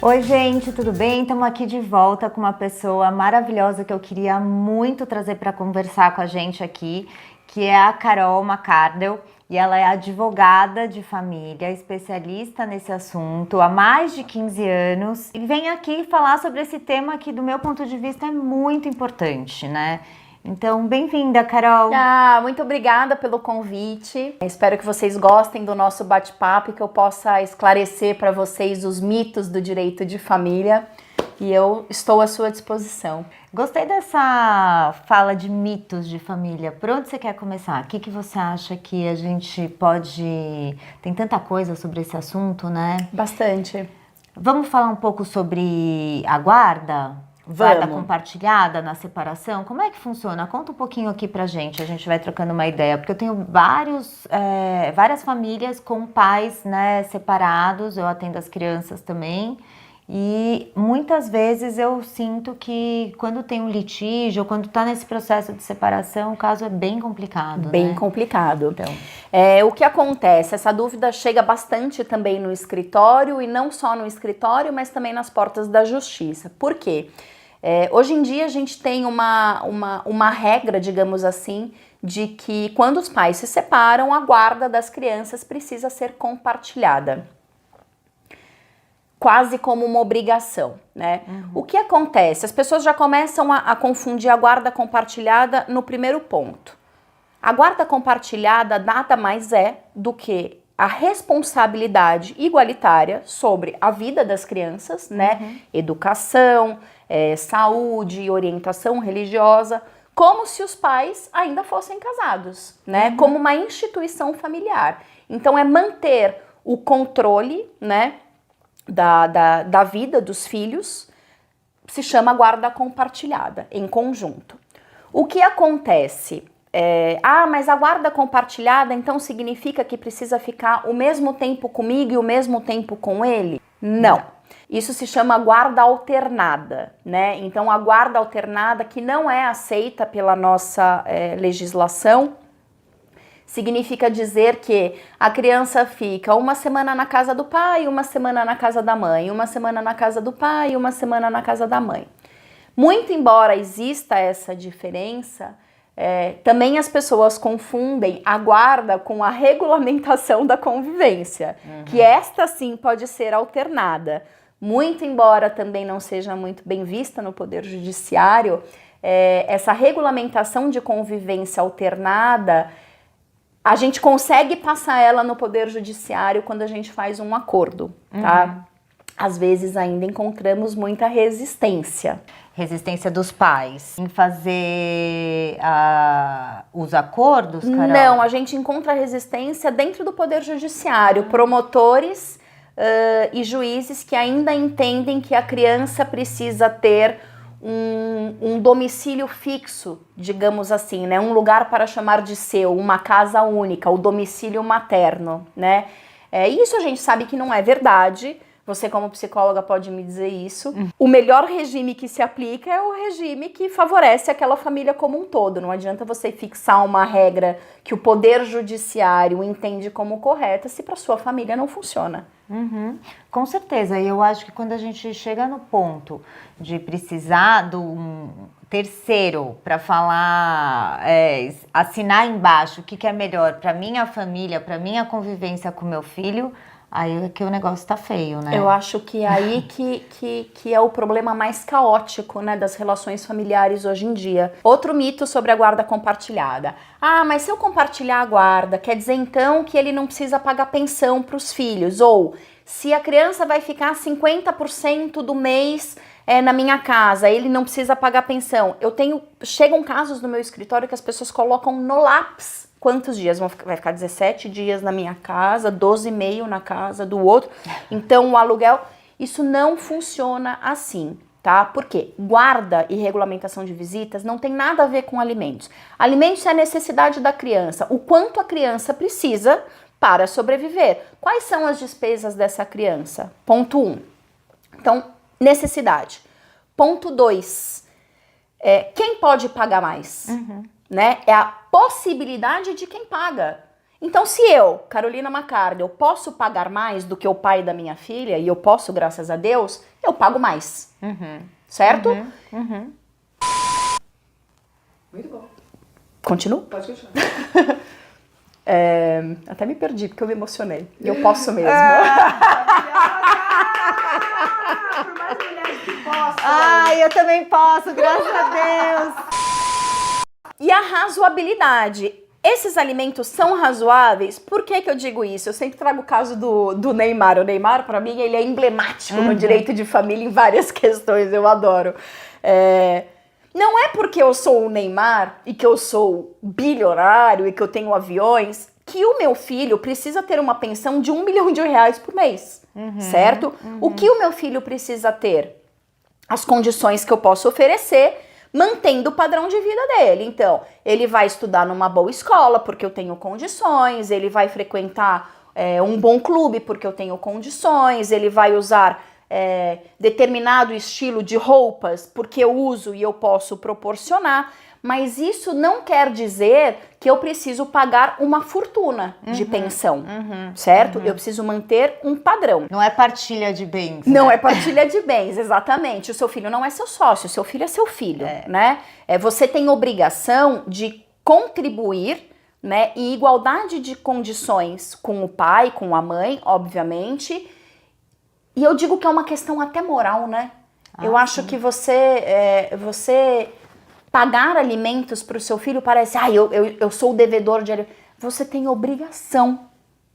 Oi, gente, tudo bem? Estamos aqui de volta com uma pessoa maravilhosa que eu queria muito trazer para conversar com a gente aqui, que é a Carol Macardel. E ela é advogada de família, especialista nesse assunto há mais de 15 anos. E vem aqui falar sobre esse tema que, do meu ponto de vista, é muito importante, né? Então, bem-vinda, Carol. Muito obrigada pelo convite. Espero que vocês gostem do nosso bate-papo e que eu possa esclarecer para vocês os mitos do direito de família. E eu estou à sua disposição. Gostei dessa fala de mitos de família. Por onde você quer começar? O que você acha que a gente pode... Tem tanta coisa sobre esse assunto, né? Bastante. Vamos falar um pouco sobre a guarda? Guarda compartilhada na separação? Como é que funciona? Conta um pouquinho aqui pra gente, a gente vai trocando uma ideia. Porque eu tenho várias famílias com pais, né, separados, eu atendo as crianças também. E muitas vezes eu sinto que quando tem um litígio, ou quando está nesse processo de separação, o caso é bem complicado, Bem né? complicado. Então. O que acontece? Essa dúvida chega bastante também no escritório, e não só no escritório, mas também nas portas da justiça. Por quê? Hoje em dia a gente tem uma regra, digamos assim, de que quando os pais se separam, a guarda das crianças precisa ser compartilhada. Quase como uma obrigação, né? O que acontece? As pessoas já começam a confundir a guarda compartilhada no primeiro ponto. A guarda compartilhada nada mais é do que a responsabilidade igualitária sobre a vida das crianças, né? Educação, saúde, orientação religiosa, como se os pais ainda fossem casados, né? Como uma instituição familiar. Então é manter o controle, né? Da vida dos filhos, se chama guarda compartilhada, em conjunto. O que acontece? Mas a guarda compartilhada então significa que precisa ficar o mesmo tempo comigo e o mesmo tempo com ele? Não. Isso se chama guarda alternada, né? Então a guarda alternada, que não é aceita pela nossa legislação, significa dizer que a criança fica uma semana na casa do pai, uma semana na casa da mãe, uma semana na casa do pai, uma semana na casa da mãe. Muito embora exista essa diferença, também as pessoas confundem a guarda com a regulamentação da convivência, que esta sim pode ser alternada. Muito embora também não seja muito bem vista no Poder Judiciário, essa regulamentação de convivência alternada, a gente consegue passar ela no Poder Judiciário quando a gente faz um acordo, tá? Às vezes ainda encontramos muita resistência. Resistência dos pais em fazer os acordos, Carol? Não, a gente encontra resistência dentro do Poder Judiciário. Promotores e juízes que ainda entendem que a criança precisa ter um domicílio fixo, digamos assim, né? Um lugar para chamar de seu, uma casa única, o domicílio materno, né? Isso a gente sabe que não é verdade. Você, como psicóloga, pode me dizer isso. O melhor regime que se aplica é o regime que favorece aquela família como um todo. Não adianta você fixar uma regra que o Poder Judiciário entende como correta se para sua família não funciona. Com certeza, e eu acho que quando a gente chega no ponto de precisar de um terceiro para falar, assinar embaixo o que é melhor para minha família, para minha convivência com meu filho, aí é que o negócio tá feio, né? Eu acho que é aí que é o problema mais caótico, né, das relações familiares hoje em dia. Outro mito sobre a guarda compartilhada. Mas se eu compartilhar a guarda, quer dizer então que ele não precisa pagar pensão para os filhos? Ou se a criança vai ficar 50% do mês na minha casa, ele não precisa pagar pensão? Chegam casos no meu escritório que as pessoas colocam no lápis quantos dias? Vai ficar 17 dias na minha casa, 12,5 na casa do outro. Então o aluguel, isso não funciona assim, tá? Por quê? Guarda e regulamentação de visitas não tem nada a ver com alimentos. Alimentos é a necessidade da criança, o quanto a criança precisa para sobreviver. Quais são as despesas dessa criança? Ponto 1. Então, necessidade. Ponto 2. Quem pode pagar mais? Né? É a possibilidade de quem paga. Então, se eu, Carolina Macardi, eu posso pagar mais do que o pai da minha filha, e eu posso, graças a Deus, eu pago mais. Certo? Muito bom. Continuo? Pode continuar. Até me perdi, porque eu me emocionei. E eu posso mesmo. Por mais mulheres que possam. Ai, eu também posso, graças a Deus. E a razoabilidade. Esses alimentos são razoáveis? Por que que eu digo isso? Eu sempre trago o caso do Neymar. O Neymar, para mim, ele é emblemático no direito de família em várias questões. Eu adoro. Não é porque eu sou o Neymar e que eu sou bilionário e que eu tenho aviões que o meu filho precisa ter uma pensão de R$1 milhão por mês, certo? O que o meu filho precisa ter? As condições que eu posso oferecer, mantendo o padrão de vida dele. Então, ele vai estudar numa boa escola porque eu tenho condições, ele vai frequentar um bom clube porque eu tenho condições, ele vai usar determinado estilo de roupas porque eu uso e eu posso proporcionar, mas isso não quer dizer que eu preciso pagar uma fortuna de pensão, certo? Eu preciso manter um padrão. Não é partilha de bens. Não né? é partilha de bens, exatamente. O seu filho não é seu sócio, o seu filho é seu filho, né? Você tem obrigação de contribuir, né, em igualdade de condições com o pai, com a mãe, obviamente. E eu digo que é uma questão até moral, né? Eu acho que você pagar alimentos para o seu filho parece, eu sou o devedor de alimentos. Você tem obrigação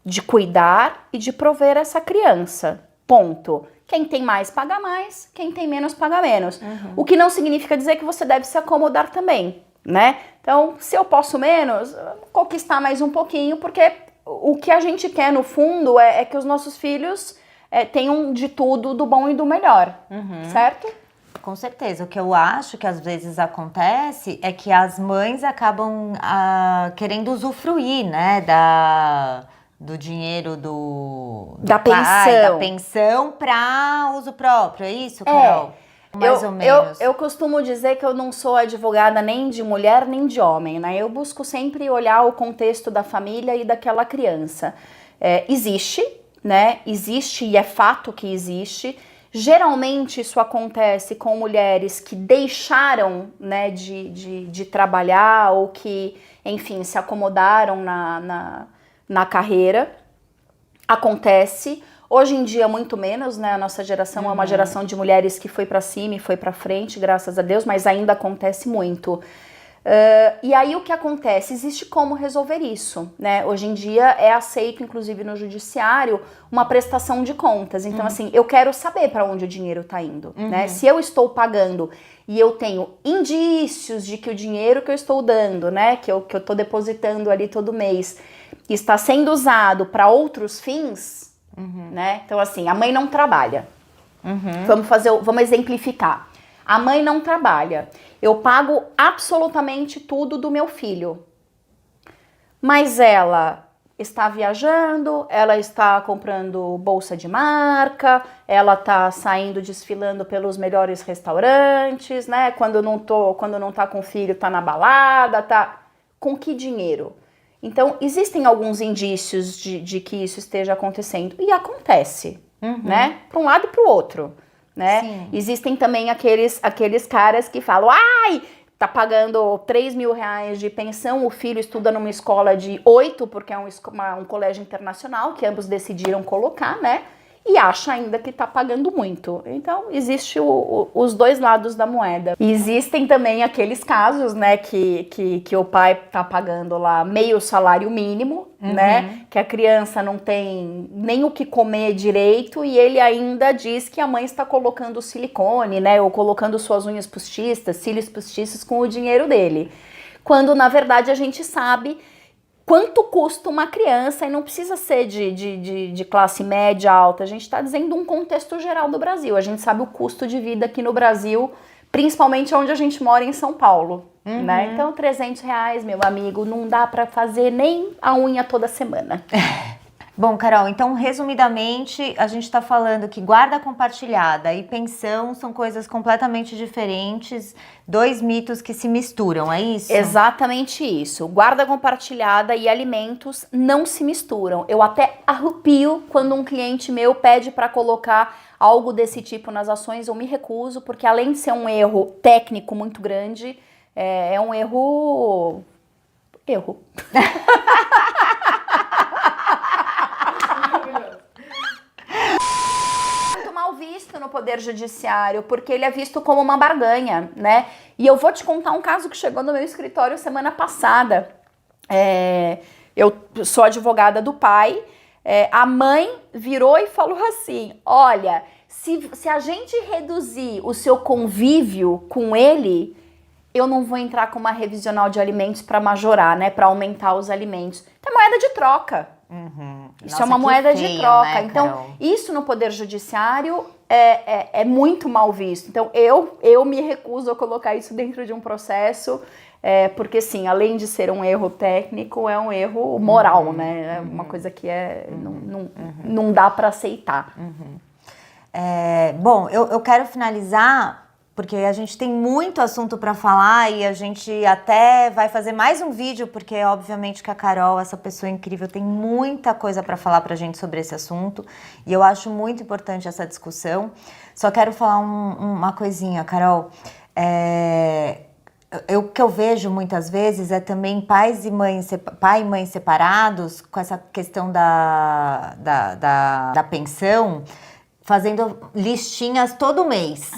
de cuidar e de prover essa criança. Ponto. Quem tem mais, paga mais. Quem tem menos, paga menos. O que não significa dizer que você deve se acomodar também, né? Então, se eu posso menos, conquistar mais um pouquinho, porque o que a gente quer, no fundo, é que os nossos filhos tenham de tudo, do bom e do melhor, certo? Com certeza. O que eu acho que às vezes acontece é que as mães acabam querendo usufruir, né, do dinheiro da pai, pensão. da pensão para uso próprio. É isso, Carol? Mais ou menos. Eu costumo dizer que eu não sou advogada nem de mulher nem de homem, né? Eu busco sempre olhar o contexto da família e daquela criança. Existe, né? Existe e é fato que existe. Geralmente isso acontece com mulheres que deixaram, né, de trabalhar ou que, enfim, se acomodaram na carreira. Acontece. Hoje em dia muito menos, né? A nossa geração é uma geração de mulheres que foi para cima e foi para frente, graças a Deus, mas ainda acontece muito. E aí o que acontece? Existe como resolver isso, né? Hoje em dia é aceito, inclusive no judiciário, uma prestação de contas. Então, assim, eu quero saber para onde o dinheiro está indo, né? Se eu estou pagando e eu tenho indícios de que o dinheiro que eu estou dando, né, que eu estou depositando ali todo mês, está sendo usado para outros fins, né? Então, assim, a mãe não trabalha. Vamos exemplificar. A mãe não trabalha. Eu pago absolutamente tudo do meu filho. Mas ela está viajando, ela está comprando bolsa de marca, ela está saindo desfilando pelos melhores restaurantes, né? Quando não tá com o filho, tá na balada, tá. Com que dinheiro? Então, existem alguns indícios de que isso esteja acontecendo. E acontece, né? Para um lado e para o outro. Né? Existem também aqueles caras que falam, tá pagando R$3.000 de pensão, o filho estuda numa escola de 8, porque é um colégio internacional, que ambos decidiram colocar, né? E acha ainda que tá pagando muito. Então, existe os dois lados da moeda. E existem também aqueles casos, né, que o pai tá pagando lá meio salário mínimo, né, que a criança não tem nem o que comer direito e ele ainda diz que a mãe está colocando silicone, né, ou colocando suas unhas postiças, cílios postiços com o dinheiro dele. Quando, na verdade, a gente sabe quanto custa uma criança, e não precisa ser de classe média, alta. A gente está dizendo um contexto geral do Brasil. A gente sabe o custo de vida aqui no Brasil, principalmente onde a gente mora, em São Paulo. Né? Então, R$300, meu amigo, não dá para fazer nem a unha toda semana. Bom, Carol, então, resumidamente, a gente está falando que guarda compartilhada e pensão são coisas completamente diferentes, 2 mitos que se misturam, é isso? Exatamente isso. Guarda compartilhada e alimentos não se misturam. Eu até arrepio quando um cliente meu pede para colocar algo desse tipo nas ações, eu me recuso, porque além de ser um erro técnico muito grande, é um erro... Mal visto no Poder Judiciário, porque ele é visto como uma barganha, né? E eu vou te contar um caso que chegou no meu escritório semana passada. Eu sou advogada do pai, a mãe virou e falou assim, olha, se a gente reduzir o seu convívio com ele, eu não vou entrar com uma revisional de alimentos para majorar, né? Para aumentar os alimentos. Então, é moeda de troca. Isso Nossa, é uma moeda feio, de troca. né, então, Carol? isso no Poder Judiciário é muito mal visto. Então, eu me recuso a colocar isso dentro de um processo, porque, sim, além de ser um erro técnico, é um erro moral, né? É uma coisa que não dá para aceitar. Bom, eu quero finalizar, porque a gente tem muito assunto para falar e a gente até vai fazer mais um vídeo, porque obviamente que a Carol, essa pessoa incrível, tem muita coisa para falar pra gente sobre esse assunto e eu acho muito importante essa discussão. Só quero falar uma coisinha, Carol. O que eu vejo muitas vezes é também pai e mãe separados com essa questão da pensão, fazendo listinhas todo mês.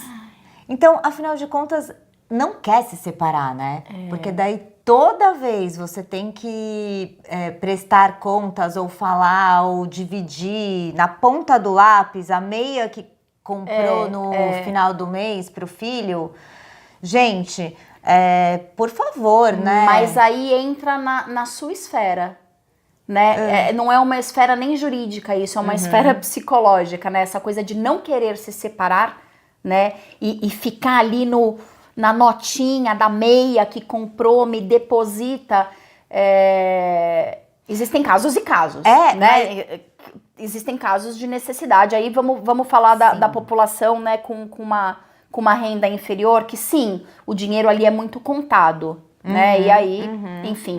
Então, afinal de contas, não quer se separar, né? Porque daí toda vez você tem que prestar contas ou falar ou dividir na ponta do lápis a meia que comprou no final do mês para o filho. Gente, por favor, né? Mas aí entra na sua esfera. Né? Não é uma esfera nem jurídica isso, é uma esfera psicológica, né? Essa coisa de não querer se separar, né? E ficar ali na notinha da meia que comprou, me deposita. Existem casos e casos, né? Existem casos de necessidade. Aí vamos falar da população, né? Com uma renda inferior, que sim, o dinheiro ali é muito contado, né? E aí, enfim...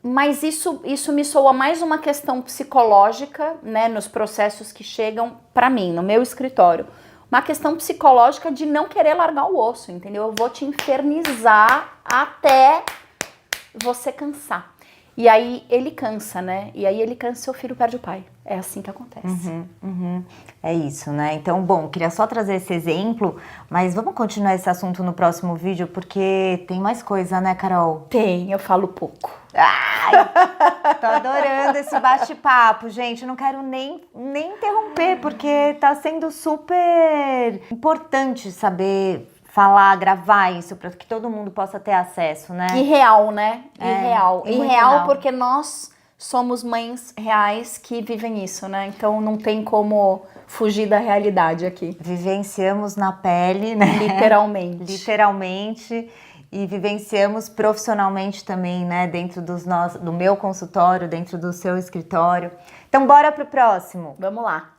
Mas isso me soa mais uma questão psicológica, né, nos processos que chegam para mim, no meu escritório. Uma questão psicológica de não querer largar o osso, entendeu? Eu vou te infernizar até você cansar. E aí ele cansa, né? E aí ele cansa e seu filho perde o pai. É assim que acontece. É isso, né? Então, bom, queria só trazer esse exemplo, mas vamos continuar esse assunto no próximo vídeo, porque tem mais coisa, né, Carol? Tem, eu falo pouco. Ai, tô adorando esse bate-papo, gente. Eu não quero nem interromper, porque tá sendo super importante saber falar, gravar isso, para que todo mundo possa ter acesso, né? E real, né? Irreal. Irreal Irreal porque nós somos mães reais que vivem isso, né? Então não tem como fugir da realidade aqui. Vivenciamos na pele, né? Literalmente. Literalmente. E vivenciamos profissionalmente também, né? Dentro do meu consultório, dentro do seu escritório. Então, bora pro próximo. Vamos lá.